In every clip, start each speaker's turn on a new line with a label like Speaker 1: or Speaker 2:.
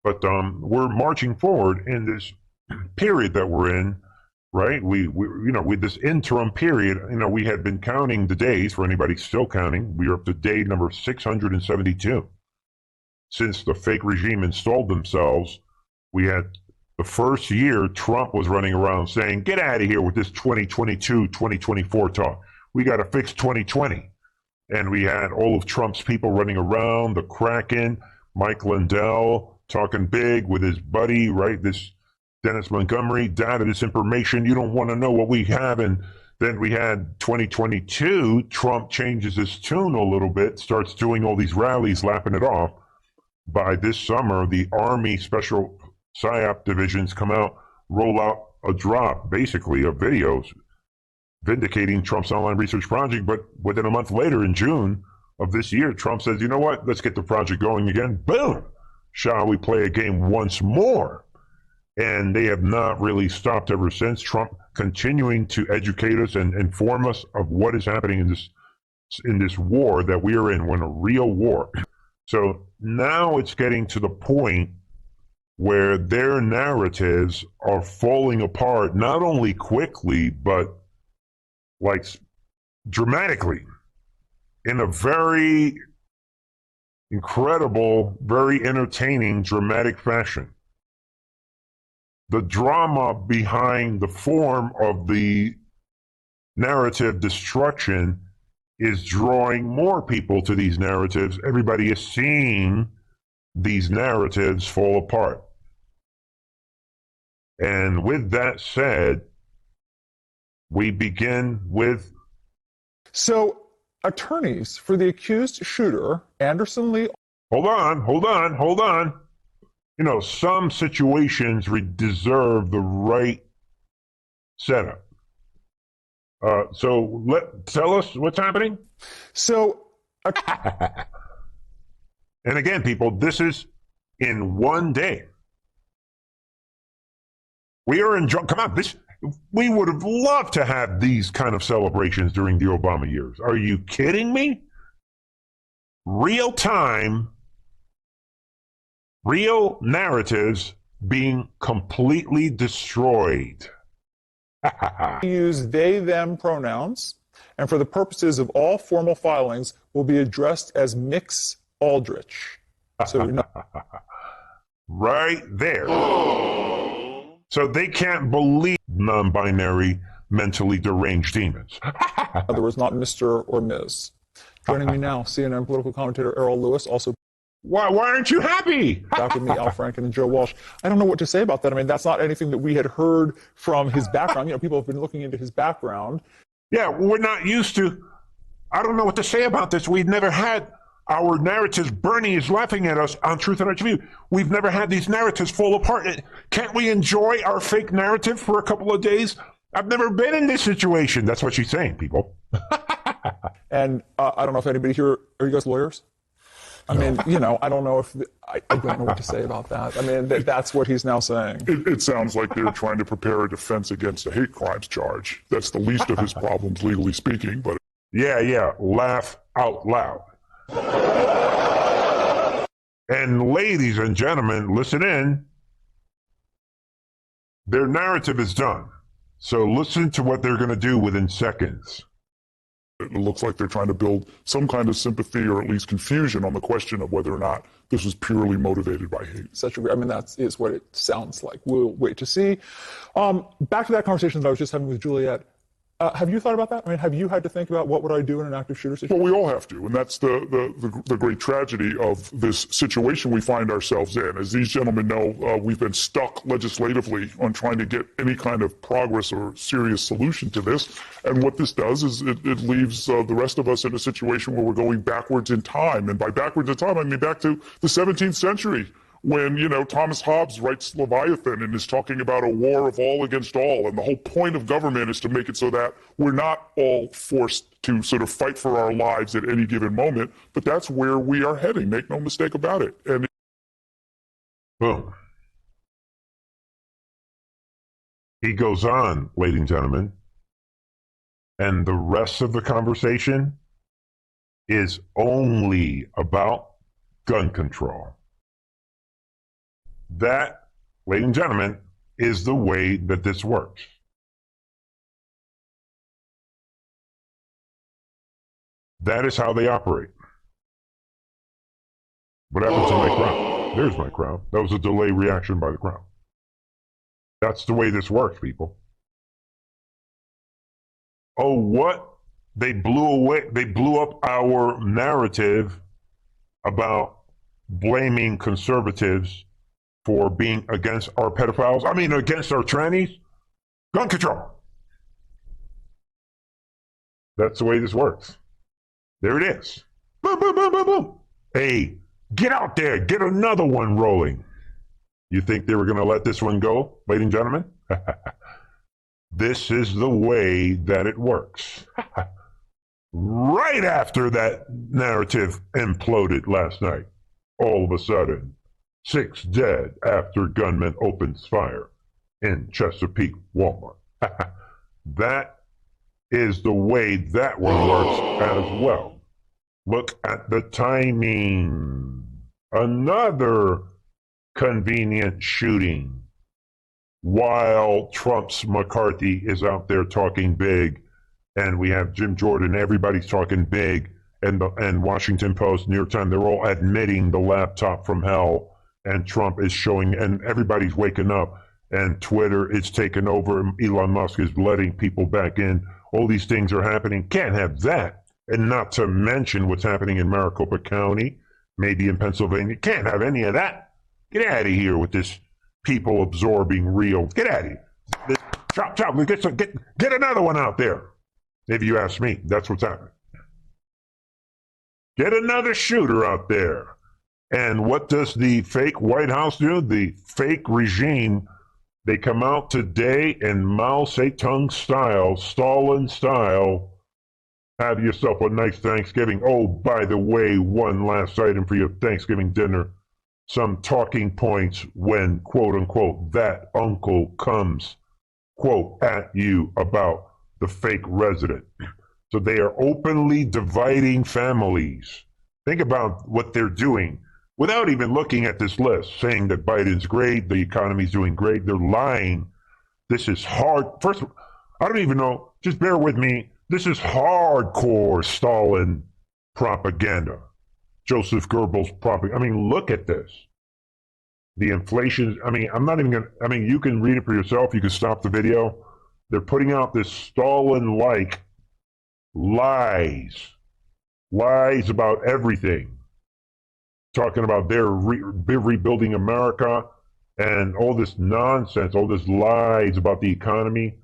Speaker 1: But we're marching forward in this period that we're in, right? With this interim period, we had been counting the days. For anybody still counting, we are up to day number 672 since the fake regime installed themselves. We had the first year Trump was running around saying, "Get out of here with this 2022, 2024 talk. We got to fix 2020." And we had all of Trump's people running around, the Kraken, Mike Lindell talking big with his buddy, right? This Dennis Montgomery, data, this information. You don't want to know what we have. And then we had 2022. Trump changes his tune a little bit, starts doing all these rallies, lapping it off. By this summer, the Army Special PSYOP divisions come out, roll out a drop, basically, of videos vindicating Trump's online research project. But within a month later, in June of this year, Trump says, "You know what? Let's get the project going again." Boom! Shall we play a game once more? And they have not really stopped ever since. Trump continuing to educate us and inform us of what is happening in this war that we are in. We're in a real war. So now it's getting to the point where their narratives are falling apart, not only quickly, but like dramatically, in a very incredible, very entertaining, dramatic fashion. The drama behind the form of the narrative destruction is drawing more people to these narratives. Everybody is seeing these narratives fall apart. And with that said, we begin with...
Speaker 2: So, attorneys for the accused shooter, Anderson Lee...
Speaker 1: Hold on. Some situations deserve the right setup. So tell us what's happening.
Speaker 2: So,
Speaker 1: and again, people, this is in one day. We are enjoying. Come on, we would have loved to have these kind of celebrations during the Obama years. Are you kidding me? Real time, real narratives being completely destroyed.
Speaker 2: use they, them pronouns, and for the purposes of all formal filings will be addressed as Mix Aldrich. So,
Speaker 1: right there. So they can't believe non-binary, mentally deranged demons.
Speaker 2: in other words, not Mr. or Ms. Joining me now, CNN political commentator Errol Lewis, also
Speaker 1: Why aren't you happy?
Speaker 2: back with me, Al Franken and Joe Walsh. I don't know what to say about that. I mean, that's not anything that we had heard from his background. People have been looking into his background.
Speaker 1: Yeah, we're not used to. I don't know what to say about this. We've never had our narratives. Bernie is laughing at us on Truth and Our TV. We've never had these narratives fall apart. Can't we enjoy our fake narrative for a couple of days? I've never been in this situation. That's what she's saying, people.
Speaker 2: And I don't know if anybody here, are you guys lawyers? I mean, I don't know if, I don't know what to say about that. I mean, that's what he's now saying.
Speaker 3: It sounds like they're trying to prepare a defense against a hate crimes charge. That's the least of his problems, legally speaking, but...
Speaker 1: Yeah, laugh out loud. And ladies and gentlemen, listen in. Their narrative is done. So listen to what they're going to do within seconds.
Speaker 3: It looks like they're trying to build some kind of sympathy or at least confusion on the question of whether or not this was purely motivated by hate.
Speaker 2: That is what it sounds like. We'll wait to see. Back to that conversation that I was just having with Juliet. Have you thought about that? I mean, have you had to think about what would I do in an active shooter situation?
Speaker 3: Well, we all have to, and that's the great tragedy of this situation we find ourselves in. As these gentlemen know, we've been stuck legislatively on trying to get any kind of progress or serious solution to this. And what this does is it leaves the rest of us in a situation where we're going backwards in time. And by backwards in time, I mean back to the 17th century. When, Thomas Hobbes writes Leviathan and is talking about a war of all against all. And the whole point of government is to make it so that we're not all forced to sort of fight for our lives at any given moment. But that's where we are heading. Make no mistake about it. And
Speaker 1: boom. He goes on, ladies and gentlemen. And the rest of the conversation is only about gun control. That, ladies and gentlemen, is the way that this works. That is how they operate. What happened to my crowd? There's my crowd. That was a delay reaction by the crowd. That's the way this works, people. Oh, what? They blew up our narrative about blaming conservatives for being against our pedophiles. I mean, against our trannies. Gun control. That's the way this works. There it is. Boom, boom, boom, boom, boom. Hey, get out there. Get another one rolling. You think they were going to let this one go, ladies and gentlemen? This is the way that it works. Right after that narrative imploded last night, all of a sudden, 6 dead after gunman opens fire in Chesapeake Walmart. That is the way that one works as well. Look at the timing. Another convenient shooting while Trump's McCarthy is out there talking big, and we have Jim Jordan, everybody's talking big, and Washington Post, New York Times, they're all admitting the laptop from hell, and Trump is showing, and everybody's waking up, and Twitter is taking over, and Elon Musk is letting people back in. All these things are happening. Can't have that. And not to mention what's happening in Maricopa County, maybe in Pennsylvania. Can't have any of that. Get out of here with this people absorbing real. Get out of here. Chop, chop. Get another one out there. If you ask me, that's what's happening. Get another shooter out there. And what does the fake White House do? The fake regime, they come out today in Mao Zedong style, Stalin style. Have yourself a nice Thanksgiving. Oh, by the way, one last item for your Thanksgiving dinner. Some talking points when, quote unquote, that uncle comes, quote, at you about the fake resident. So they are openly dividing families. Think about what they're doing without even looking at this list, saying that Biden's great, the economy's doing great. They're lying. This is hard. First, I don't even know. Just bear with me. This is hardcore Stalin propaganda. Joseph Goebbels propaganda. I mean, look at this. The inflation. I mean, I'm not even going to. I mean, you can read it for yourself. You can stop the video. They're putting out this Stalin-like lies about everything. Talking about they're rebuilding America and all this nonsense, all this lies about the economy.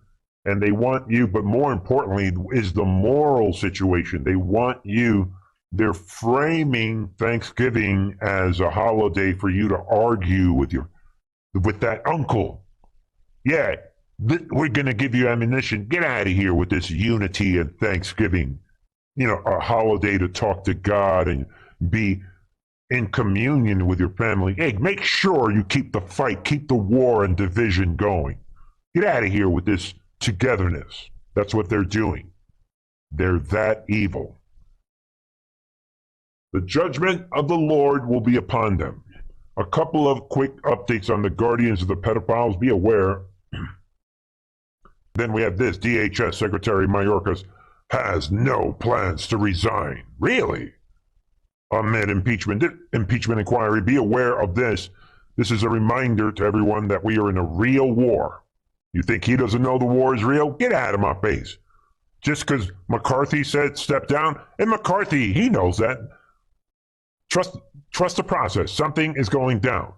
Speaker 1: And they want you, but more importantly, is the moral situation. They want you, they're framing Thanksgiving as a holiday for you to argue with that uncle. Yeah, we're going to give you ammunition. Get out of here with this unity and Thanksgiving. You know, a holiday to talk to God and be in communion with your family. Hey, make sure you keep the fight, keep the war and division going. Get out of here with this togetherness. That's what they're doing. They're that evil. The judgment of the Lord will be upon them. A couple of quick updates on the guardians of the pedophiles. Be aware. Then we have this. DHS Secretary Mayorkas has no plans to resign. Really? Amid impeachment inquiry. Be aware of this. This is a reminder to everyone that we are in a real war. You think he doesn't know the war is real? Get out of my face. Just because McCarthy said step down, and McCarthy, he knows that. Trust the process. Something is going down.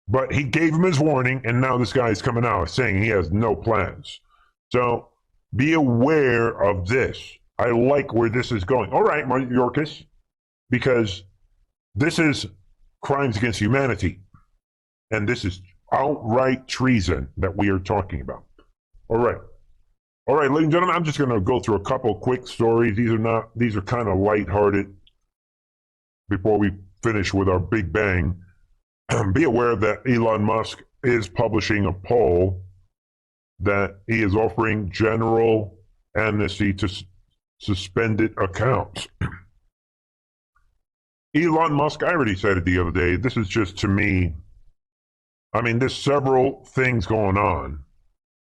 Speaker 1: But he gave him his warning, and now this guy is coming out saying he has no plans. So be aware of this. I like where this is going. All right, Mayorkas, because this is crimes against humanity, and this is outright treason that we are talking about. All right, ladies and gentlemen, I'm just going to go through a couple quick stories. These are kind of lighthearted before we finish with our big bang. Be aware that Elon Musk is publishing a poll that he is offering general amnesty to suspended accounts. Elon Musk, I already said it the other day. This is just, to me, I mean, there's several things going on.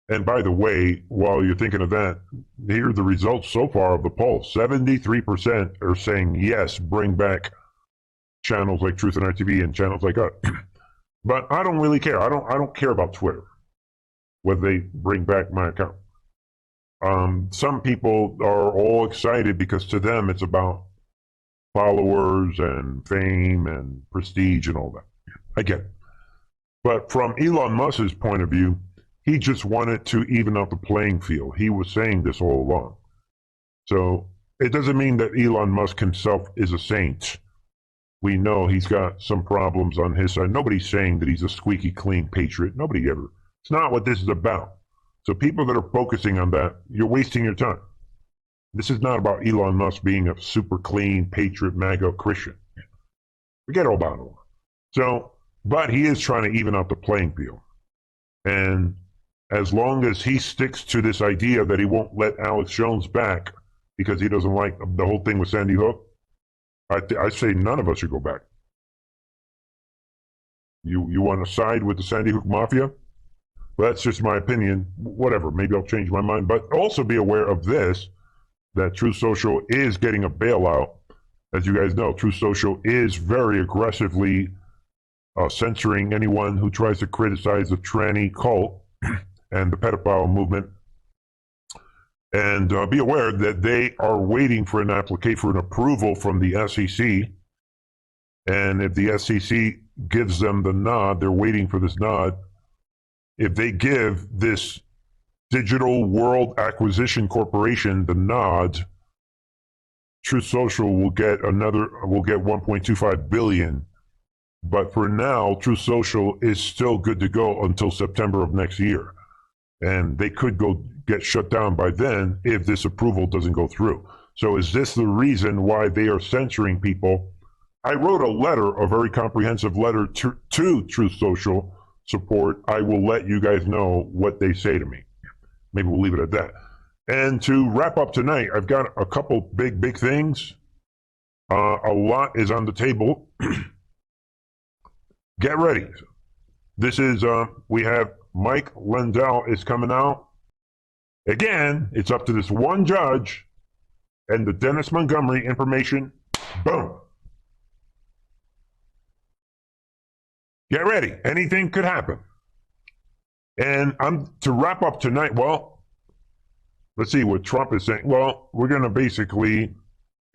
Speaker 1: And by the way, while you're thinking of that, here are the results so far of the poll. 73% are saying yes, bring back channels like Truth and RTV and channels like us. But I don't really care. I don't care about Twitter, whether they bring back my account. Some people are all excited because to them it's about followers and fame and prestige and all that. I get it. But from Elon Musk's point of view, he just wanted to even out the playing field. He was saying this all along. So it doesn't mean that Elon Musk himself is a saint. We know he's got some problems on his side. Nobody's saying that he's a squeaky clean patriot. Nobody ever. It's not what this is about. So people that are focusing on that, you're wasting your time. This is not about Elon Musk being a super clean patriot, MAGA Christian. Forget all about it. So, but he is trying to even out the playing field. And as long as he sticks to this idea that he won't let Alex Jones back because he doesn't like the whole thing with Sandy Hook, I say none of us should go back. You want to side with the Sandy Hook Mafia? Well, that's just my opinion. Whatever. Maybe I'll change my mind. But also be aware of this, that Truth Social is getting a bailout. As you guys know, Truth Social is very aggressively censoring anyone who tries to criticize the tranny cult and the pedophile movement. And be aware that they are waiting for an application for an approval from the SEC. And if the SEC gives them the nod, they're waiting for this nod. If they give this Digital World Acquisition Corporation the nod, Truth Social will get 1.25 billion. But for now, Truth Social is still good to go until September of next year. And they could get shut down by then if this approval doesn't go through. So is this the reason why they are censoring people? I wrote a letter, a very comprehensive letter to Truth Social support. I will let you guys know what they say to me. Maybe we'll leave it at that. And to wrap up tonight, I've got a couple big things. A lot is on the table. Get ready. This is, we have Mike Lindell is coming out. Again, it's up to this one judge and the Dennis Montgomery information. Boom. Get ready. Anything could happen. And to wrap up tonight, well, let's see what Trump is saying. Well, we're going to basically,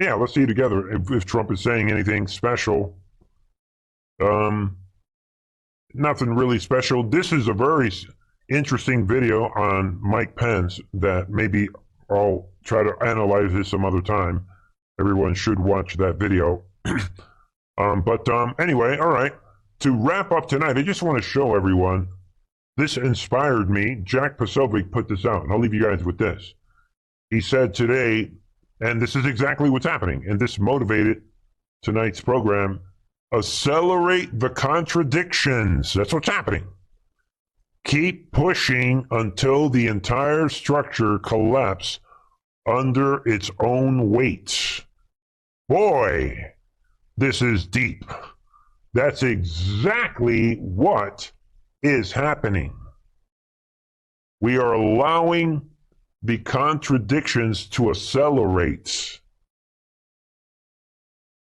Speaker 1: let's see together if Trump is saying anything special. Nothing really special. This is a very interesting video on Mike Pence that maybe I'll try to analyze this some other time. Everyone should watch that video. Anyway, all right. To wrap up tonight, I just want to show everyone, this inspired me. Jack Posobiec put this out, and I'll leave you guys with this. He said today, and this is exactly what's happening, and this motivated tonight's program, accelerate the contradictions. That's what's happening. Keep pushing until the entire structure collapses under its own weight. Boy, this is deep. That's exactly what is happening. We are allowing the contradictions to accelerate.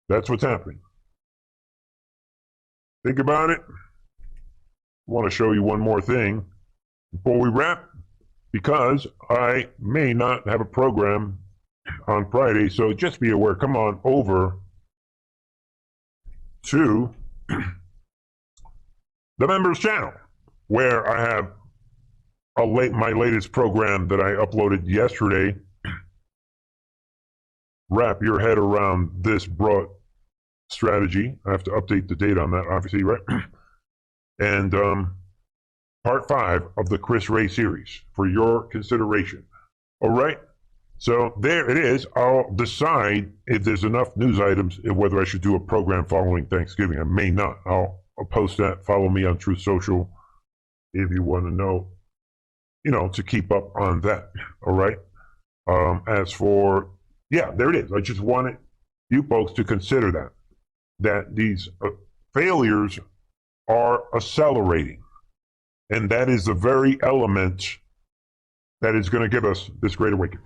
Speaker 1: That's what's happening. Think about it. I want to show you one more thing before we wrap, because I may not have a program on Friday, so just be aware. Come on over to the members channel, where I have my latest program that I uploaded yesterday. Wrap your head around this broad strategy. I have to update the date on that, obviously, right? And part 5 of the Chris Ray series for your consideration. All right. So there it is. I'll decide if there's enough news items and whether I should do a program following Thanksgiving. I may not. I'll post that. Follow me on Truth Social if you want to know, to keep up on that. All right. As for, there it is. I just wanted you folks to consider that. that these failures are accelerating. And that is the very element that is going to give us this great awakening.